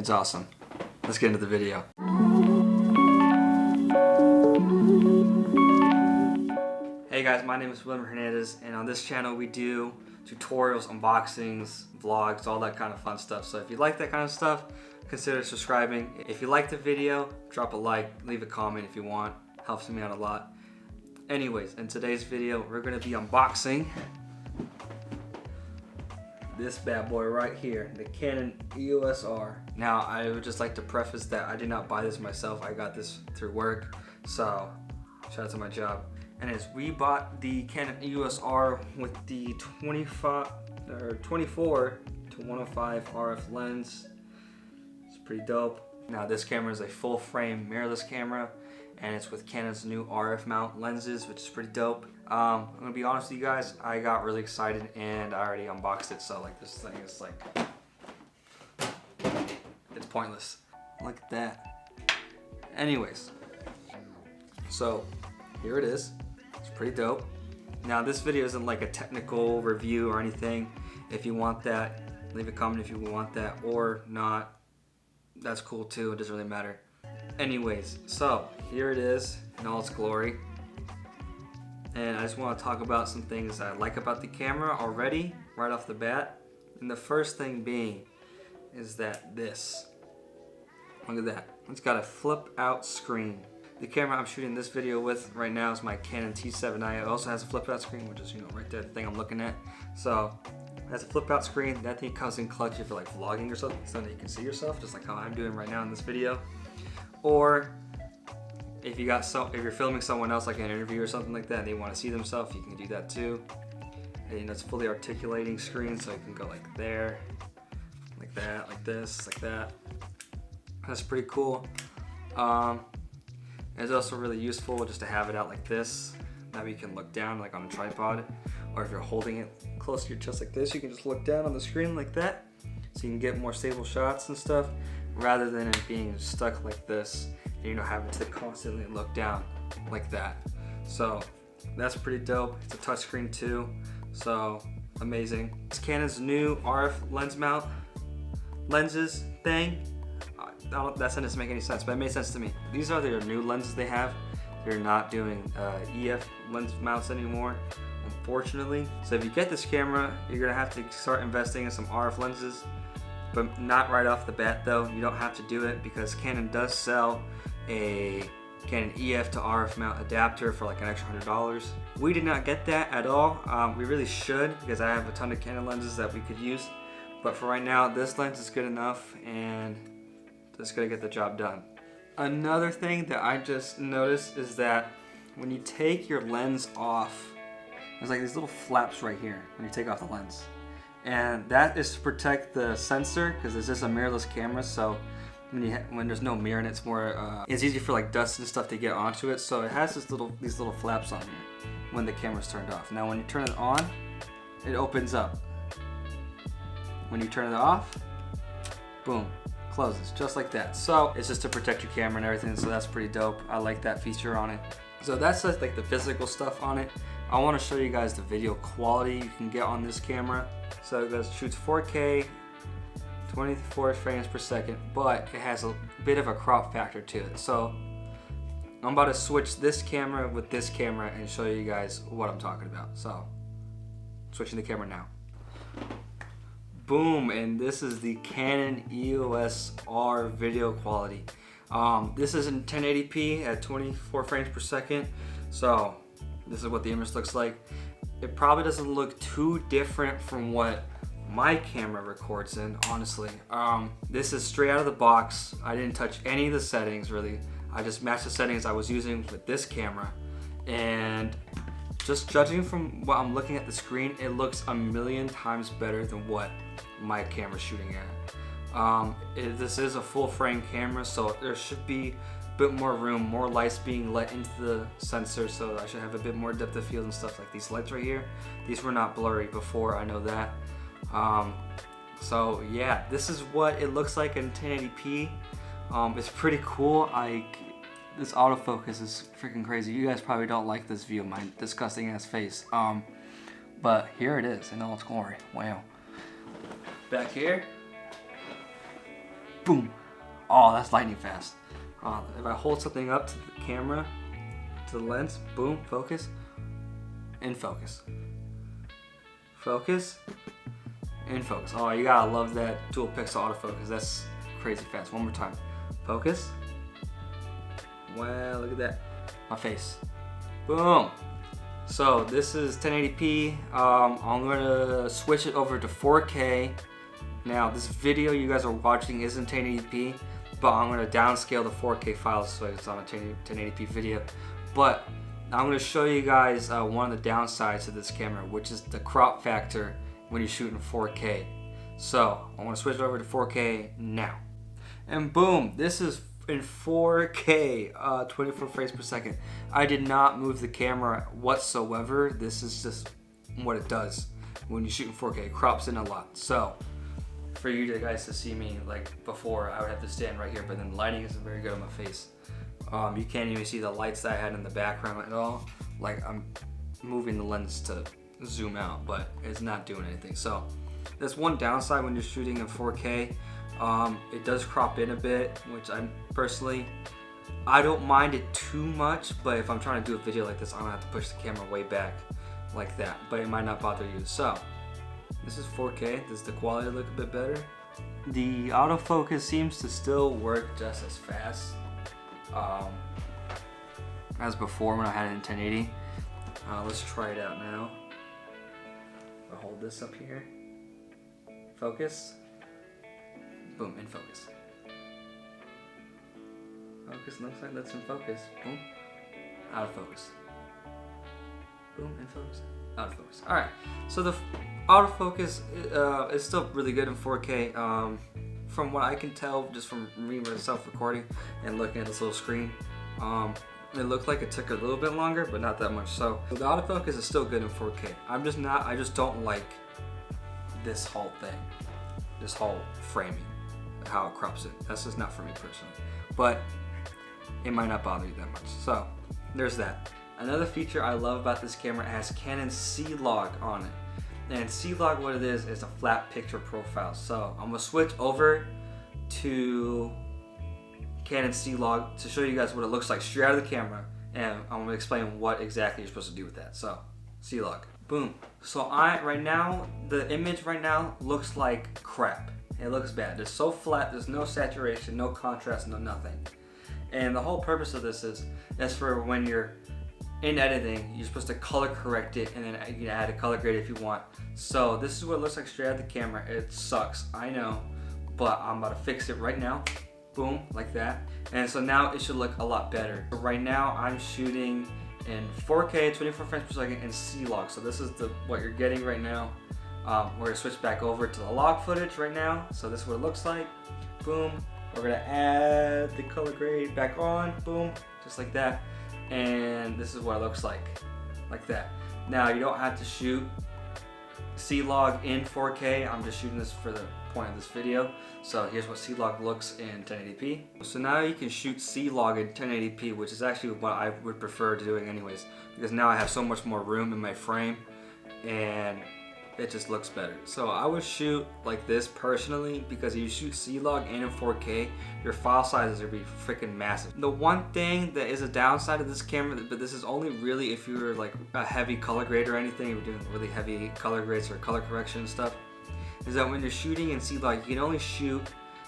It's awesome. Let's get into the video. Hey guys, my name is William Hernandez, and on this channel we do tutorials, unboxings, vlogs, all that kind of fun stuff. So if you like that kind of stuff, consider subscribing. If you like the video, drop a like, leave a comment if you want. Helps me out a lot. Anyways, in today's video, we're gonna be unboxing this bad boy right here, the Canon EOS R. Now, I would just like to preface that I did not buy this myself. I got this through work, so shout out to my job. And as we bought the Canon EOS R with the 24 to 105 RF lens. It's pretty dope. Now this camera is a full frame mirrorless camera, and it's with Canon's new RF mount lenses, which is pretty dope. I'm gonna be honest with you guys, I got really excited and I already unboxed it, so like this thing is like, it's pointless. Look at that. Anyways, so here it is. It's pretty dope. Now this video isn't like a technical review or anything. If you want that, leave a comment if you want that or not. That's cool too, it doesn't really matter. Anyways, so here it is in all its glory. And I just want to talk about some things I like about the camera already, right off the bat. And the first thing being is that this. Look at that. It's got a flip out screen. The camera I'm shooting this video with right now is my Canon T7i. It also has a flip out screen, which is, you know, right there, the thing I'm looking at. So it has a flip out screen. That thing comes in clutch if you're like vlogging or something, so that you can see yourself, just like how I'm doing right now in this video. Or if you got if you're filming someone else, like an interview or something like that, and they want to see themselves, you can do that too. And it's fully articulating screen, so you can go like there, like that, like this, like that. That's pretty cool. It's also really useful just to have it out like this. That way you can look down like on a tripod, or if you're holding it close to your chest like this, you can just look down on the screen like that, so you can get more stable shots and stuff, rather than it being stuck like this and, you know, having to constantly look down like that. So that's pretty dope. It's a touchscreen too, so amazing. It's Canon's new RF lens mount lenses thing. That sentence doesn't make any sense, but it made sense to me. These are their new lenses they have. They're not doing EF lens mounts anymore, unfortunately. So if you get this camera, you're gonna have to start investing in some RF lenses, but not right off the bat though. You don't have to do it because Canon does sell a Canon EF to RF mount adapter for like an extra $100. We did not get that at all. We really should, because I have a ton of Canon lenses that we could use. But for right now, this lens is good enough, and it's gonna get the job done. Another thing that I just noticed is that when you take your lens off, there's like these little flaps right here when you take off the lens. And that is to protect the sensor, because it's just a mirrorless camera, so when there's no mirror in it, it's more it's easy for like dust and stuff to get onto it. So it has these little flaps on here when the camera's turned off. Now when you turn it on, it opens up. When you turn it off, boom, closes just like that. So it's just to protect your camera and everything, so that's pretty dope. I like that feature on it. So that's just like the physical stuff on it. I want to show you guys the video quality you can get on this camera. So it shoots 4K 24 frames per second, but it has a bit of a crop factor to it. So I'm about to switch this camera with this camera and show you guys what I'm talking about. So switching the camera now. Boom, and this is the Canon EOS R video quality. This is in 1080p at 24 frames per second. So this is what the image looks like. It probably doesn't look too different from what my camera records in, honestly. This is straight out of the box. I didn't touch any of the settings really. I just matched the settings I was using with this camera, and just judging from what I'm looking at the screen, it looks a million times better than what my camera's shooting at. This is a full frame camera, so there should be a bit more room, more lights being let into the sensor, so I should have a bit more depth of field and stuff. Like these lights right here, these were not blurry before, I know that. So yeah, this is what it looks like in 1080p. It's pretty cool. This autofocus is freaking crazy. You guys probably don't like this view of my disgusting ass face. But here it is in all its glory. Wow. Back here. Boom. Oh, that's lightning fast. If I hold something up to the camera, to the lens, boom, focus, in focus. Focus, in focus. Oh, you gotta love that dual pixel autofocus. That's crazy fast. One more time. Focus. Wow, look at that. My face. Boom. So this is 1080p. I'm gonna switch it over to 4K. Now this video you guys are watching isn't 1080p, but I'm gonna downscale the 4K files so it's on a 1080p video. But I'm gonna show you guys one of the downsides of this camera, which is the crop factor when you shoot in 4K. So I want to switch it over to 4K now. And boom, this is in 4K, 24 frames per second. I did not move the camera whatsoever. This is just what it does when you shoot in 4K. It crops in a lot. So for you guys to see me like before, I would have to stand right here, but then the lighting isn't very good on my face. You can't even see the lights that I had in the background at all. Like I'm moving the lens to zoom out, but it's not doing anything. So that's one downside when you're shooting in 4K. It does crop in a bit, which I don't mind it too much, but if I'm trying to do a video like this, I'm gonna have to push the camera way back like that, but it might not bother you. So this is 4K. Does the quality look a bit better? The autofocus seems to still work just as fast as before when I had it in 1080. Let's try it out now. I'll hold this up here. Focus. Boom, in focus. Focus, looks like that's in focus. Boom, out of focus. Boom, in focus, out of focus. Alright, so the autofocus is still really good in 4K. From what I can tell, just from me myself recording and looking at this little screen, it looked like it took a little bit longer, but not that much. So the autofocus is still good in 4K. I just don't like this whole thing, this whole framing, how it crops it. That's just not for me personally, but it might not bother you that much. So there's that. Another feature I love about this camera, it has Canon C-Log on it. And C-Log, what it is a flat picture profile. So I'm gonna switch over to Canon C-Log to show you guys what it looks like straight out of the camera, and I'm gonna explain what exactly you're supposed to do with that. So C-Log, boom. So right now, the image right now looks like crap. It looks bad. It's so flat, there's no saturation, no contrast, no nothing. And the whole purpose of this is for when you're in editing, you're supposed to color correct it, and then you can add a color grade if you want. So this is what it looks like straight out of the camera. It sucks, I know, but I'm about to fix it right now. Boom, like that. And so now it should look a lot better. So right now I'm shooting in 4K, 24 frames per second in C-Log. So this is what you're getting right now. We're gonna switch back over to the log footage right now. So this is what it looks like. Boom. We're gonna add the color grade back on. Boom, just like that. And this is what it looks like that. Now you don't have to shoot C-Log in 4K. I'm just shooting this for the point of this video. So here's what C-Log looks in 1080p. So now you can shoot C-Log in 1080p, which is actually what I would prefer to doing anyways, because now I have so much more room in my frame and it just looks better. So I would shoot like this personally, because if you shoot C-Log and in 4K, your file sizes are be freaking massive. The one thing that is a downside of this camera, but this is only really if you're like a heavy color grade or anything, you're doing really heavy color grades or color correction and stuff, is that when you're shooting in C-Log, you can only shoot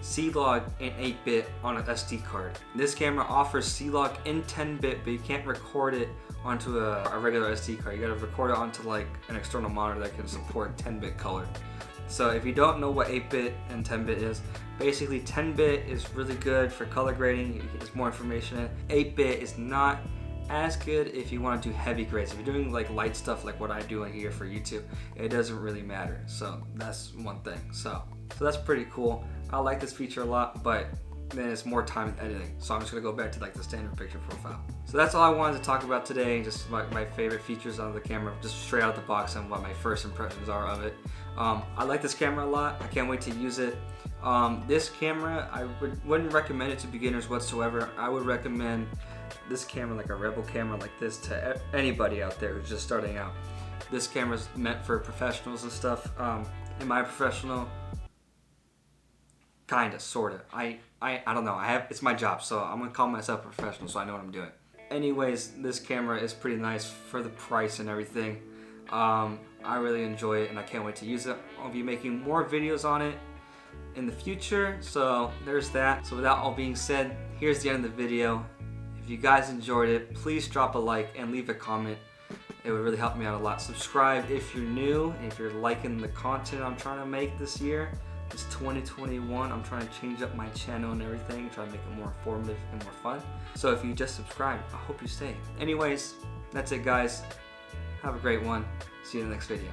C-Log in 8-bit on an SD card. This camera offers C-Log in 10-bit, but you can't record it onto a regular SD card. You gotta record it onto like an external monitor that can support 10-bit color. So if you don't know what 8-bit and 10-bit is, basically 10-bit is really good for color grading. There's more information in it. 8-bit is not as good if you want to do heavy grades. If you're doing like light stuff like what I do in here for YouTube, it doesn't really matter. So that's one thing. So that's pretty cool. I like this feature a lot, but then it's more time in editing. So I'm just gonna go back to like the standard picture profile. So that's all I wanted to talk about today, just my favorite features on the camera, just straight out the box and what my first impressions are of it. I like this camera a lot. I can't wait to use it. This camera, I wouldn't recommend it to beginners whatsoever. I would recommend this camera, like a Rebel camera like this, to anybody out there who's just starting out. This camera's meant for professionals and stuff. In my professional Kinda, sorta. I don't know. It's my job, so I'm gonna call myself a professional, so I know what I'm doing. Anyways, this camera is pretty nice for the price and everything. I really enjoy it, and I can't wait to use it. I'll be making more videos on it in the future, so there's that. So without all being said, here's the end of the video. If you guys enjoyed it, please drop a like and leave a comment. It would really help me out a lot. Subscribe if you're new, and if you're liking the content I'm trying to make this year. It's 2021. I'm trying to change up my channel and everything, try to make it more informative and more fun. So if you just subscribe, I hope you stay. Anyways, that's it guys. Have a great one. See you in the next video.